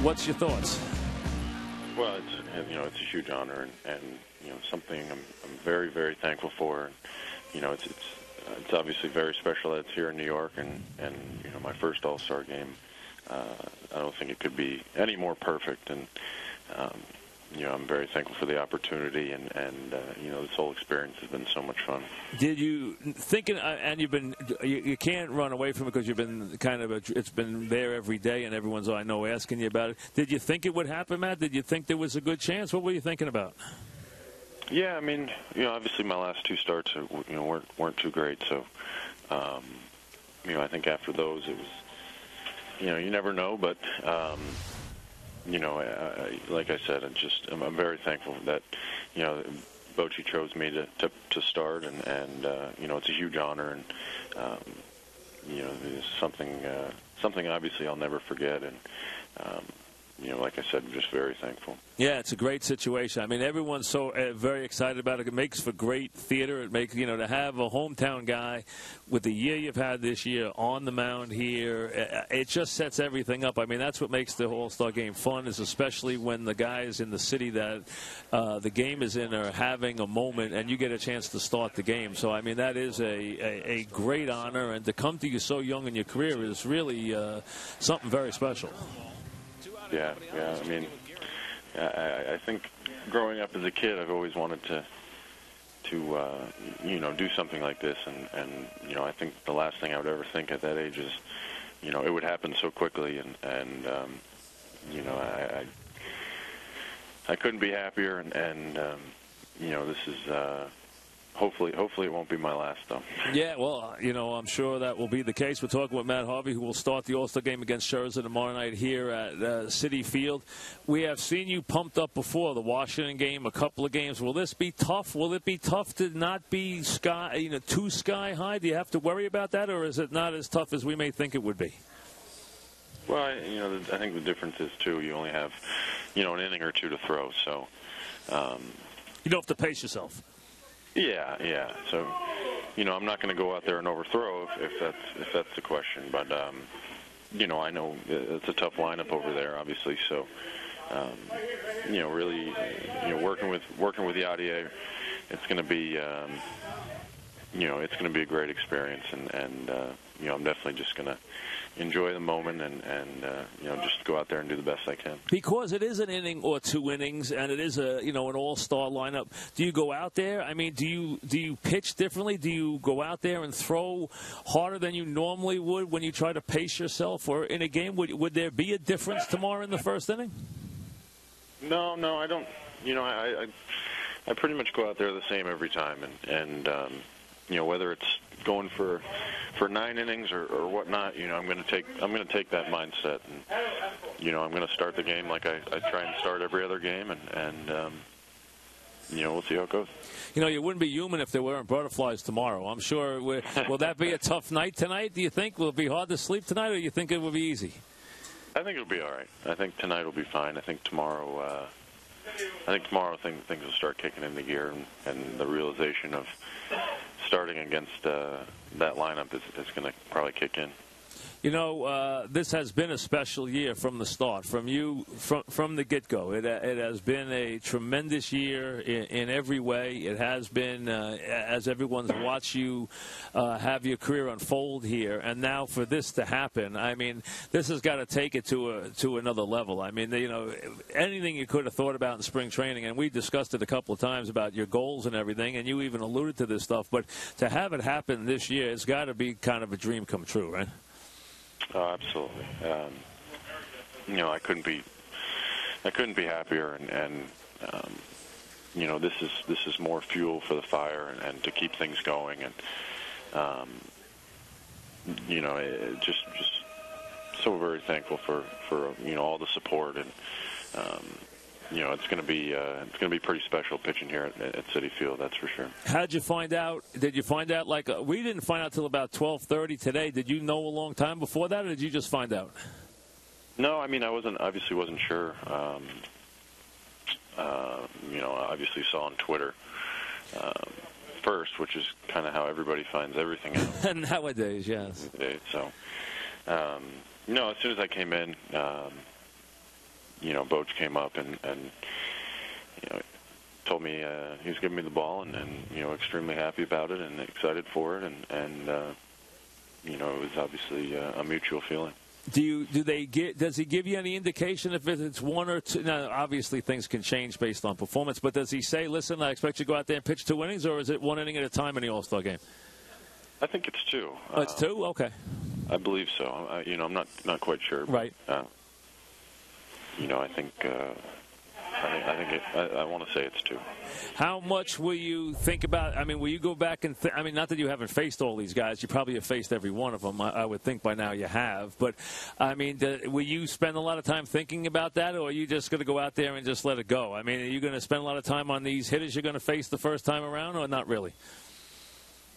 What's your thoughts? Well, it's a huge honor and something I'm very, very thankful for. It's obviously very special that it's here in New York and my first All-Star game. I don't think it could be any more perfect, and I'm very thankful for the opportunity, and this whole experience has been so much fun. Did you think, and you can't run away from it because you've been it's been there every day, and everyone's, I know, asking you about it. Did you think it would happen, Matt? Did you think there was a good chance? What were you thinking about? Yeah, obviously my last two starts, weren't too great, so, I think after those it was, you never know, but, like I said, I'm very thankful that, Bochy chose me to start, and it's a huge honor, and, it's something obviously I'll never forget, and, like I said, I'm just very thankful. Yeah, it's a great situation. Everyone's so very excited about it. It makes for great theater. It makes, to have a hometown guy with the year you've had this year on the mound here, it just sets everything up. That's what makes the All-Star Game fun, is especially when the guys in the city that the game is in are having a moment and you get a chance to start the game. So, that is a great honor, and to come to you so young in your career is really something very special. Yeah. I think growing up as a kid, I've always wanted to do something like this, and I think the last thing I would ever think at that age is, it would happen so quickly, and I couldn't be happier, and this is. Hopefully it won't be my last, though. Yeah, well, I'm sure that will be the case. We're talking with Matt Harvey, who will start the All-Star game against Scherzer tomorrow night here at Citi Field. We have seen you pumped up before, the Washington game, a couple of games. Will this be tough? Will it be tough to not be too sky high? Do you have to worry about that, or is it not as tough as we may think it would be? Well, I think the difference is, too, you only have, an inning or two to throw, so. You don't have to pace yourself. Yeah. So, I'm not going to go out there and overthrow if that's the question. But, I know it's a tough lineup over there, obviously. So, really, working with the Yadier, it's going to be, it's going to be a great experience, and I'm definitely just going to enjoy the moment and just go out there and do the best I can. Because it is an inning or two innings, and it is an all-star lineup. Do you go out there? Do you pitch differently? Do you go out there and throw harder than you normally would when you try to pace yourself? Or in a game, would there be a difference tomorrow in the first inning? No, I don't. I pretty much go out there the same every time, and whether it's going for 9 innings or whatnot, I'm going to take that mindset, and I'm going to start the game like I try and start every other game, and we'll see how it goes. You wouldn't be human if there weren't butterflies tomorrow. I'm sure. Will that be a tough night tonight? Do you think will it be hard to sleep tonight, or do you think it will be easy? I think it'll be all right. I think tonight will be fine. I think tomorrow things will start kicking into gear, and the realization of starting against that lineup is going to probably kick in. This has been a special year from the start, from the get-go. It has been a tremendous year in every way. It has been, as everyone's watched you have your career unfold here, and now for this to happen, this has got to take it to another level. Anything you could have thought about in spring training, and we discussed it a couple of times about your goals and everything, and you even alluded to this stuff, but to have it happen this year, it's got to be kind of a dream come true, right? Oh, absolutely. I couldn't be happier, and this is more fuel for the fire, and to keep things going, and just so very thankful for all the support, and it's going to be pretty special pitching here at Citi Field, that's for sure. How'd you find out? Did you find out we didn't find out till about 12:30 today? Did you know a long time before that, or did you just find out? No, I obviously wasn't sure. Obviously saw on Twitter first, which is kind of how everybody finds everything out. Nowadays, yes. So, as soon as I came in, Boch came up and told me he was giving me the ball, and extremely happy about it and excited for it, and it was obviously a mutual feeling. Does he give you any indication if it's one or two? Now, obviously things can change based on performance, but does he say, "Listen, I expect you to go out there and pitch 2 innings," or is it 1 inning at a time in the All-Star game? I think it's 2. Oh, it's 2? Okay. I believe so. I'm not quite sure. But, right. I think I want to say it's 2. How much will you think about? I mean, will you go back and not that you haven't faced all these guys. You probably have faced every one of them. I would think by now you have. But, I mean, will you spend a lot of time thinking about that, or are you just going to go out there and just let it go? I mean, are you going to spend a lot of time on these hitters you're going to face the first time around, or not really?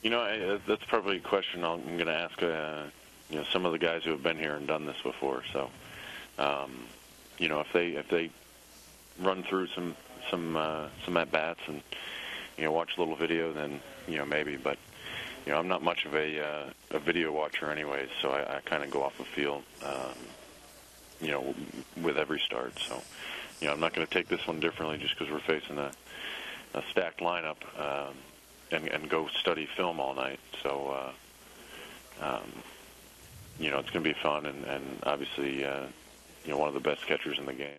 That's probably a question I'm going to ask some of the guys who have been here and done this before. So, if they run through some at bats and watch a little video, then maybe. But I'm not much of a video watcher anyways, so I kind of go off the field with every start. So I'm not going to take this one differently just because we're facing a stacked lineup and go study film all night. So it's going to be fun, and obviously one of the best catchers in the game.